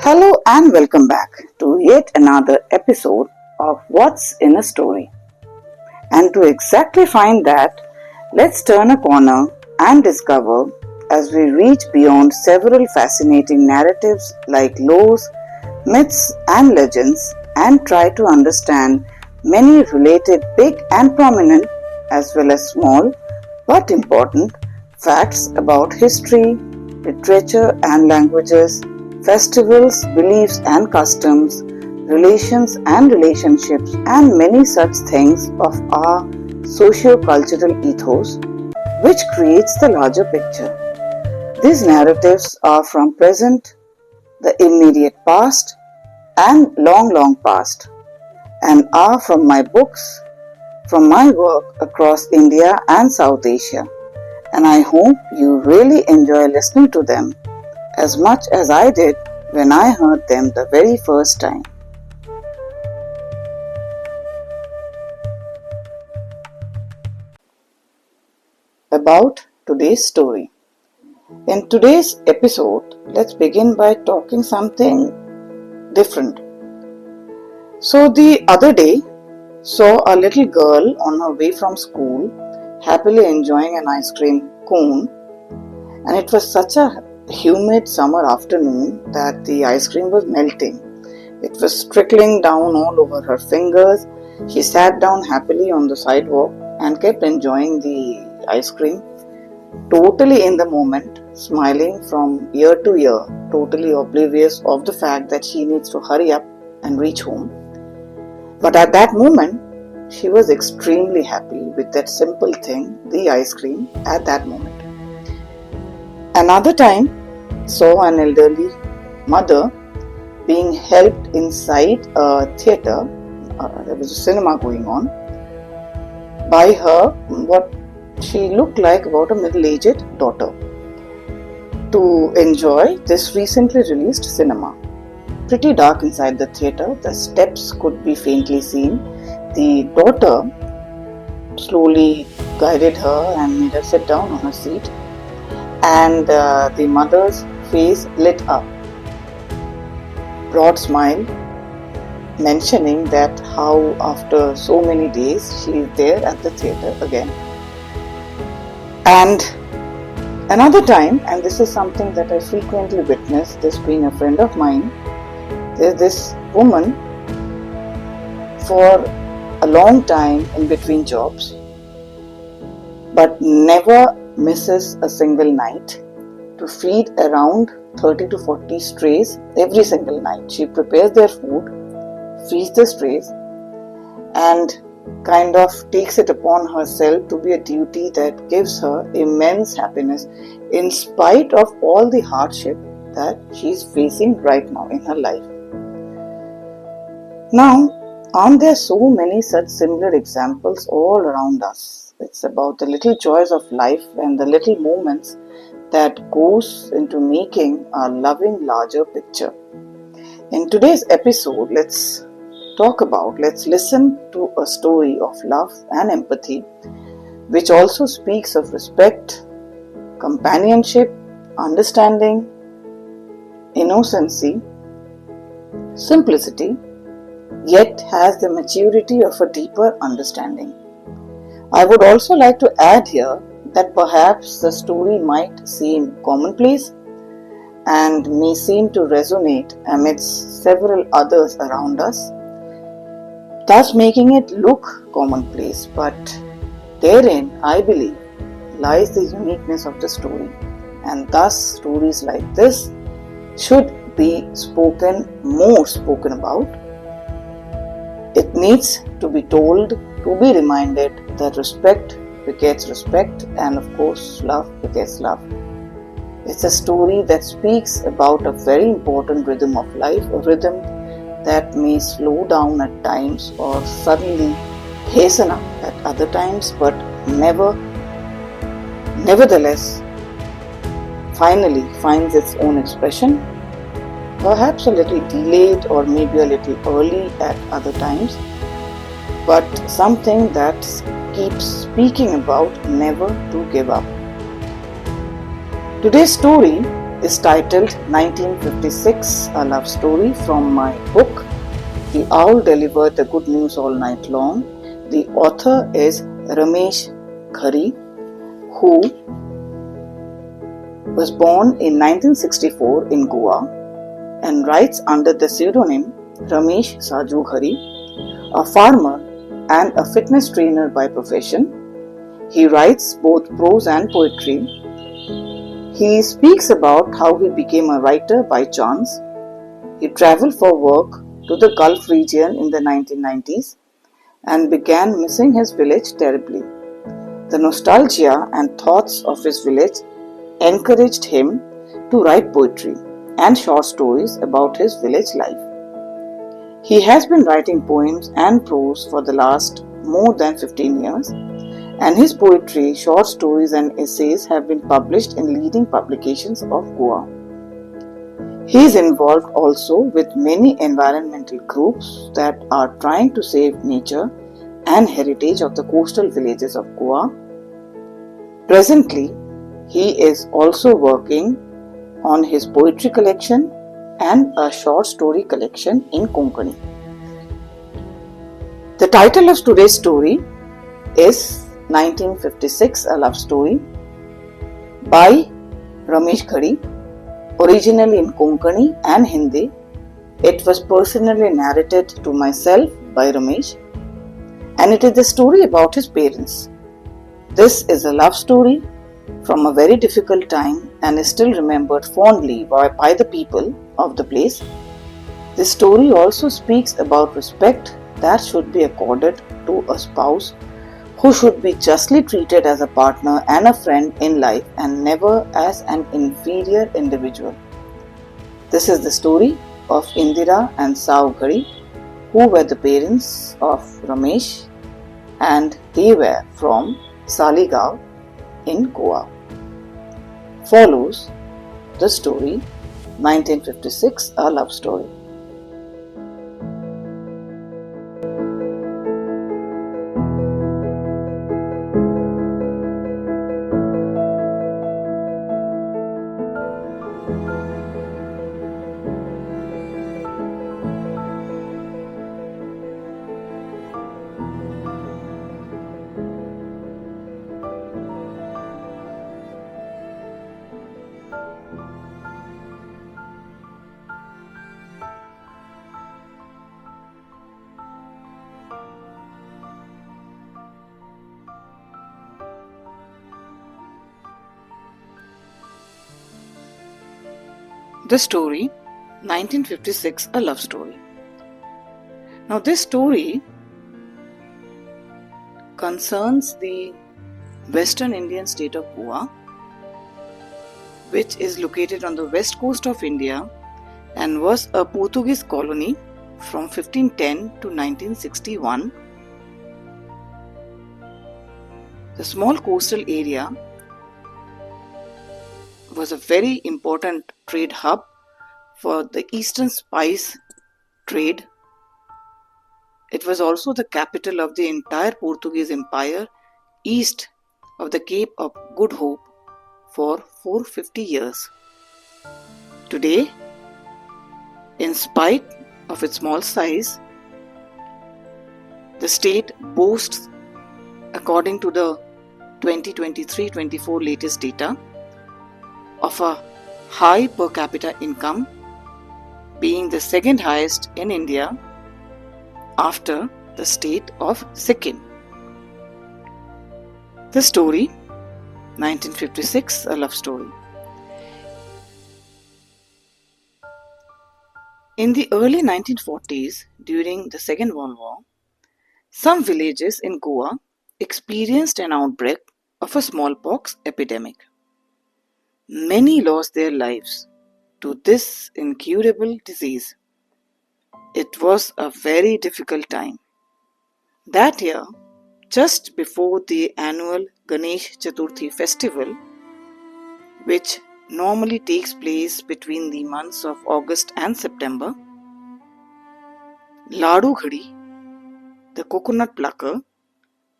Hello and welcome back to yet another episode of What's in a Story. And to exactly find that, let's turn a corner and discover as we reach beyond several fascinating narratives like laws, myths, and legends and try to understand many related big and prominent as well as small but important facts about history, literature and languages, festivals, beliefs and customs, relations and relationships, and many such things of our socio-cultural ethos, which creates the larger picture. These narratives are from present, the immediate past, and long past, and are from my books, from my work across India and South Asia. And I hope you really enjoy listening to them as much as I did when I heard them the very first time. About today's story. In today's episode, let's begin by talking something different. So the other day, saw a little girl on her way from school happily enjoying an ice cream cone, and it was such a humid summer afternoon that the ice cream was melting. It was trickling down all over her fingers. She sat down happily on the sidewalk and kept enjoying the ice cream, totally in the moment, smiling from ear to ear, totally oblivious of the fact that she needs to hurry up and reach home. But at that moment, she was extremely happy with that simple thing, the ice cream, at that moment. Another time, saw an elderly mother being helped inside a theatre. There was a cinema going on. By her, what she looked like about a middle-aged daughter, to enjoy this recently released cinema. Pretty dark inside the theatre. The steps could be faintly seen. The daughter slowly guided her and made her sit down on her seat. And the mother's face lit up. Broad smile, mentioning that how after so many days she is there at the theatre again. And another time, and this is something that I frequently witness, this being a friend of mine, there's this woman for a long time in between jobs, but never misses a single night to feed around 30 to 40 strays every single night. She prepares their food, feeds the strays, and kind of takes it upon herself to be a duty that gives her immense happiness in spite of all the hardship that she's facing right now in her life. Now, aren't there so many such similar examples all around us? It's about the little joys of life and the little moments that goes into making a loving larger picture. In today's episode, let's listen to a story of love and empathy, which also speaks of respect, companionship, understanding, innocency, simplicity, yet has the maturity of a deeper understanding. I would also like to add here that perhaps the story might seem commonplace and may seem to resonate amidst several others around us, thus making it look commonplace, but therein, I believe, lies the uniqueness of the story, and thus stories like this should be more spoken about. It needs to be told, to be reminded that respect begets respect, and of course love begets love. It's a story that speaks about a very important rhythm of life, a rhythm that may slow down at times or suddenly hasten up at other times, but nevertheless finally finds its own expression, perhaps a little delayed or maybe a little early at other times, but something that keeps speaking about never to give up. Today's story is titled 1956, A Love Story, from my book, The Owl Delivered the Good News All Night Long. The author is Ramesh Ghadi, who was born in 1964 in Goa and writes under the pseudonym Ramesh Sau Ghadi, a farmer and a fitness trainer by profession. He writes both prose and poetry. He speaks about how he became a writer by chance. He traveled for work to the Gulf region in the 1990s and began missing his village terribly. The nostalgia and thoughts of his village encouraged him to write poetry and short stories about his village life. He has been writing poems and prose for the last more than 15 years, and his poetry, short stories and essays have been published in leading publications of Goa. He is involved also with many environmental groups that are trying to save nature and heritage of the coastal villages of Goa. Presently, he is also working on his poetry collection and a short story collection in Konkani. The title of today's story is 1956, A Love Story by Ramesh Ghadi, originally in Konkani and Hindi. It was personally narrated to myself by Ramesh, and it is the story about his parents. This is a love story from a very difficult time and is still remembered fondly by the people of the place. This story also speaks about respect that should be accorded to a spouse who should be justly treated as a partner and a friend in life and never as an inferior individual. This is the story of Indira and Sau Ghadi, who were the parents of Ramesh, and they were from Saligaon in Goa. Follows the story 1956, A Love Story. The story 1956, A Love Story. Now this story concerns the western Indian state of Goa, which is located on the west coast of India and was a Portuguese colony from 1510 to 1961. The small coastal area was a very important trade hub for the eastern spice trade. It was also the capital of the entire Portuguese Empire east of the Cape of Good Hope for 450 years. Today, in spite of its small size, the state boasts, according to the 2023-24 latest data, of a high per capita income, being the second highest in India after the state of Sikkim. The story 1956, A Love Story. In the early 1940s, during the Second World War, some villages in Goa experienced an outbreak of a smallpox epidemic. Many lost their lives to this incurable disease. It was a very difficult time. That year, just before the annual Ganesh Chaturthi festival, which normally takes place between the months of August and September, Ladu Ghadi, the coconut plucker,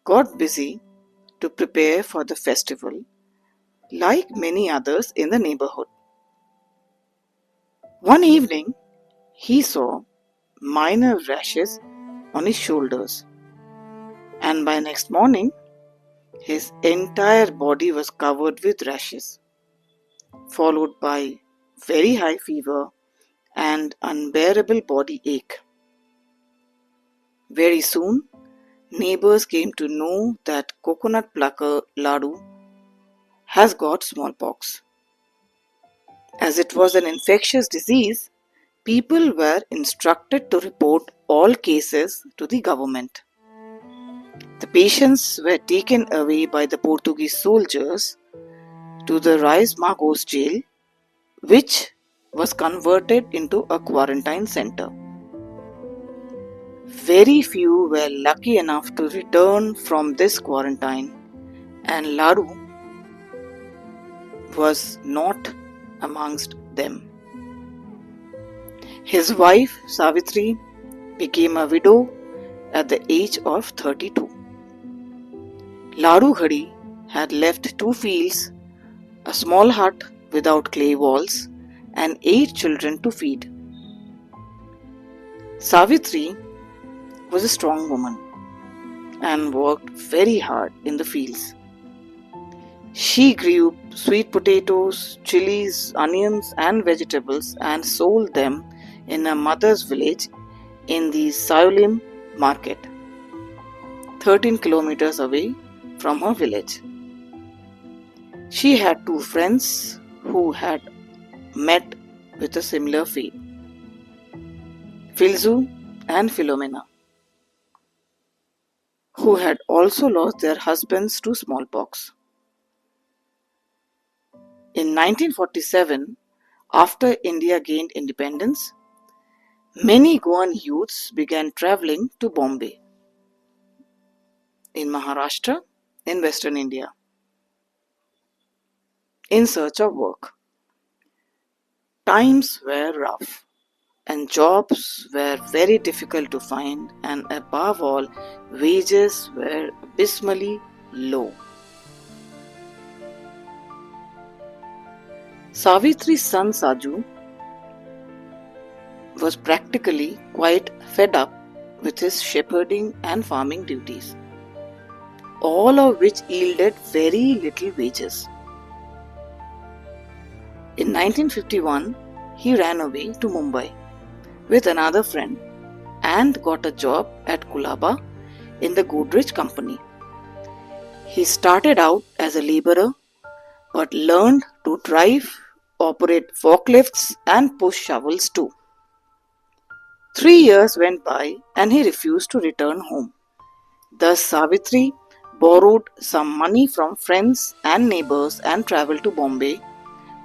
got busy to prepare for the festival like many others in the neighborhood. One evening, he saw minor rashes on his shoulders, and by next morning, his entire body was covered with rashes, followed by very high fever and unbearable body ache. Very soon, neighbors came to know that coconut plucker Ladu has got smallpox. As it was an infectious disease, people were instructed to report all cases to the government. The patients were taken away by the Portuguese soldiers to the Reis Magos jail, which was converted into a quarantine center. Very few were lucky enough to return from this quarantine, and Ladu was not amongst them. His wife Savitri became a widow at the age of 32. Ladu Ghadi had left 2 fields, a small hut without clay walls, and 8 children to feed. Savitri was a strong woman and worked very hard in the fields. She grew sweet potatoes, chilies, onions, and vegetables and sold them in her mother's village in the Saolim market, 13 kilometers away from her village. She had 2 friends who had met with a similar fate, Filzu and Philomena, who had also lost their husbands to smallpox. In 1947, after India gained independence, many Goan youths began travelling to Bombay, in Maharashtra, in Western India, in search of work. Times were rough, and jobs were very difficult to find, and above all, wages were abysmally low. Savitri's son Saju was practically quite fed up with his shepherding and farming duties, all of which yielded very little wages. In 1951, he ran away to Mumbai with another friend and got a job at Kulaba in the Godrej Company. He started out as a labourer but learned to drive, operate forklifts and push shovels too. 3 years went by and he refused to return home. Thus Savitri borrowed some money from friends and neighbours and travelled to Bombay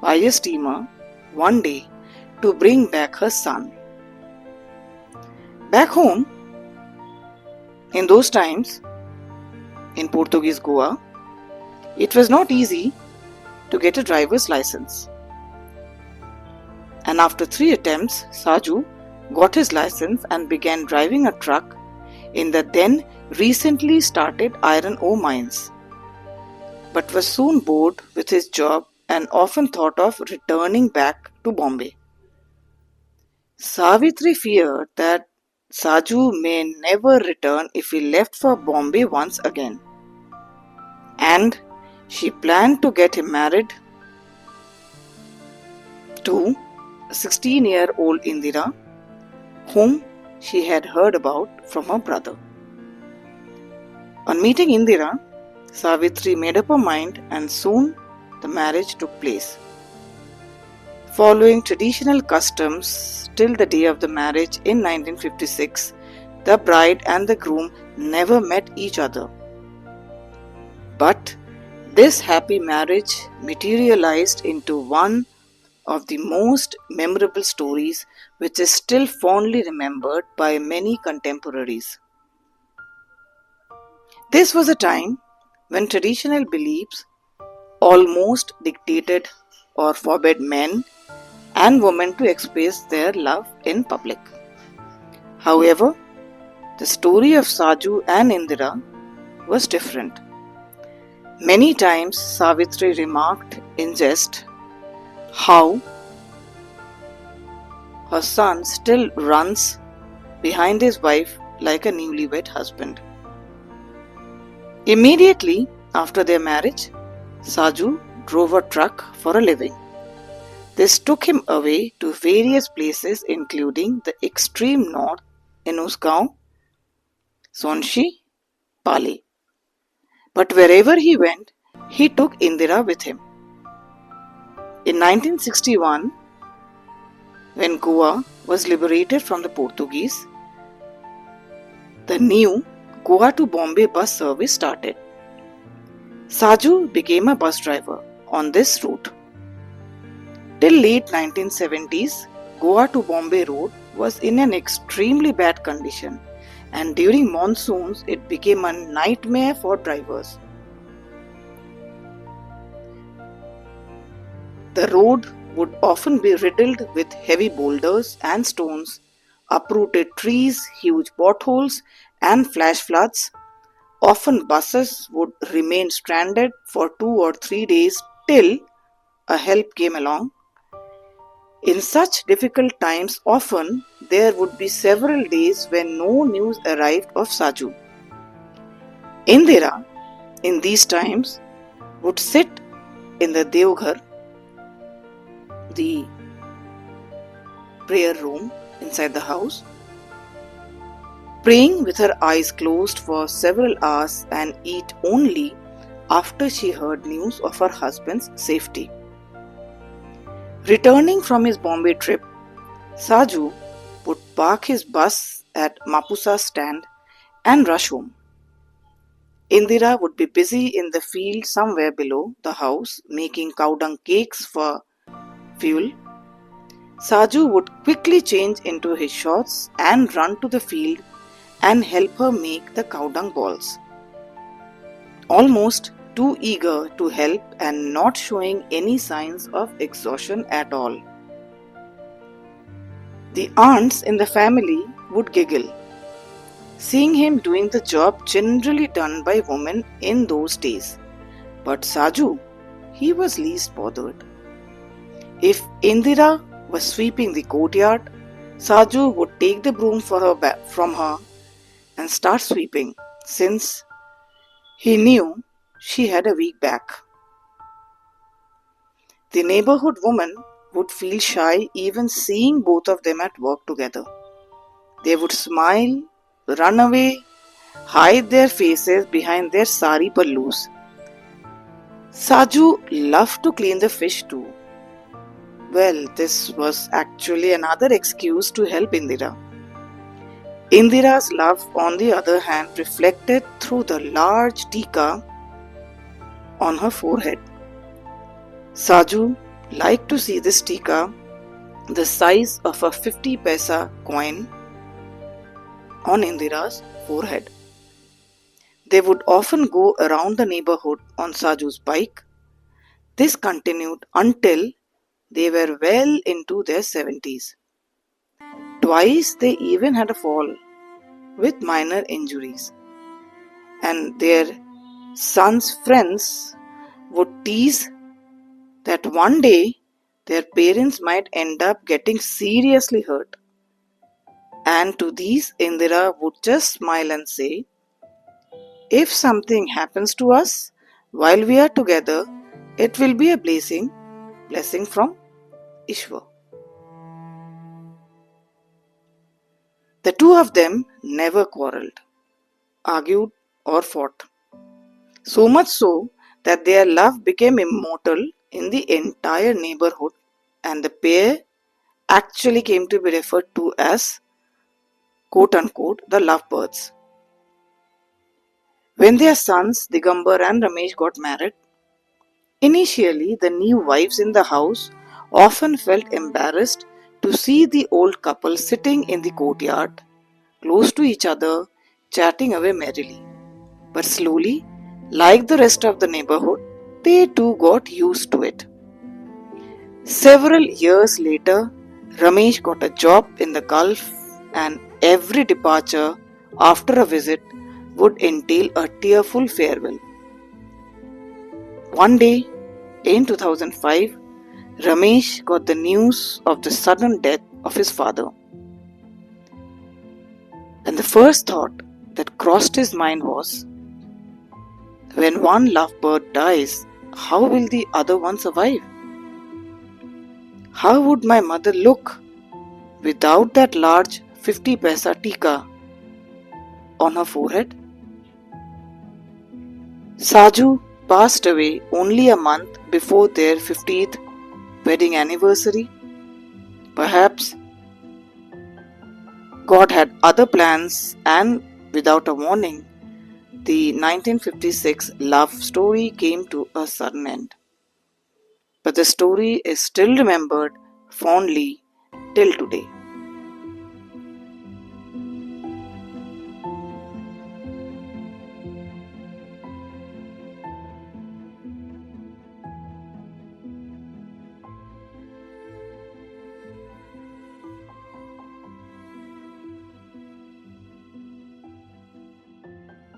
by a steamer one day to bring back her son. Back home, in those times, in Portuguese Goa, it was not easy to get a driver's license. And after 3 attempts, Saju got his license and began driving a truck in the then recently started iron ore mines, but was soon bored with his job and often thought of returning back to Bombay. Savitri feared that Saju may never return if he left for Bombay once again, and she planned to get him married to 16-year-old Indira, whom she had heard about from her brother. On meeting Indira, Savitri made up her mind and soon the marriage took place. Following traditional customs till the day of the marriage in 1956, the bride and the groom never met each other. But this happy marriage materialized into one of the most memorable stories which is still fondly remembered by many contemporaries. This was a time when traditional beliefs almost dictated or forbade men and women to express their love in public. However, the story of Saju and Indira was different. Many times Savitri remarked in jest how her son still runs behind his wife like a newlywed husband. Immediately after their marriage, Saju drove a truck for a living. This took him away to various places including the extreme north in Usgaon, Sonshi, Pali. But wherever he went, he took Indira with him. In 1961, when Goa was liberated from the Portuguese, the new Goa to Bombay bus service started. Saju became a bus driver on this route. Till late 1970s, Goa to Bombay road was in an extremely bad condition, and during monsoons it became a nightmare for drivers. The road would often be riddled with heavy boulders and stones, uprooted trees, huge potholes, and flash floods. Often buses would remain stranded for 2 or 3 days till a help came along. In such difficult times, often there would be several days when no news arrived of Saju. Indira, in these times, would sit in the Devghar, the prayer room inside the house, praying with her eyes closed for several hours and eat only after she heard news of her husband's safety. Returning from his Bombay trip, Saju would park his bus at Mapusa stand and rush home. Indira would be busy in the field somewhere below the house making cow dung cakes for fuel. Saju would quickly change into his shorts and run to the field and help her make the cow dung balls. Almost too eager to help and not showing any signs of exhaustion at all. The aunts in the family would giggle, seeing him doing the job generally done by women in those days. But Saju, he was least bothered. If Indira was sweeping the courtyard, Saju would take the broom from her and start sweeping, since he knew she had a weak back. The neighborhood woman would feel shy even seeing both of them at work together. They would smile, run away, hide their faces behind their sari pallus. Saju loved to clean the fish too. Well, this was actually another excuse to help Indira. Indira's love, on the other hand, reflected through the large tika on her forehead. Saju liked to see this tika, the size of a 50 paisa coin, on Indira's forehead. They would often go around the neighborhood on Saju's bike. This continued until they were well into their 70s. Twice they even had a fall with minor injuries, and their son's friends would tease that one day their parents might end up getting seriously hurt. And to these, Indira would just smile and say, "If something happens to us while we are together, it will be a blessing from Ishwar." The two of them never quarreled, argued, or fought. So much so that their love became immortal in the entire neighborhood, and the pair actually came to be referred to as, quote unquote, the lovebirds. When their sons Digambar and Ramesh got married, initially the new wives in the house often felt embarrassed to see the old couple sitting in the courtyard, close to each other, chatting away merrily. But slowly, like the rest of the neighborhood, they too got used to it. Several years later, Ramesh got a job in the Gulf, and every departure after a visit would entail a tearful farewell. One day, in 2005, Ramesh got the news of the sudden death of his father. And the first thought that crossed his mind was, when one lovebird dies, how will the other one survive? How would my mother look without that large 50 paisa tika on her forehead? Saju passed away only a month before their 50th wedding anniversary. Perhaps God had other plans, and without a warning, the 1956 love story came to a sudden end. But the story is still remembered fondly till today.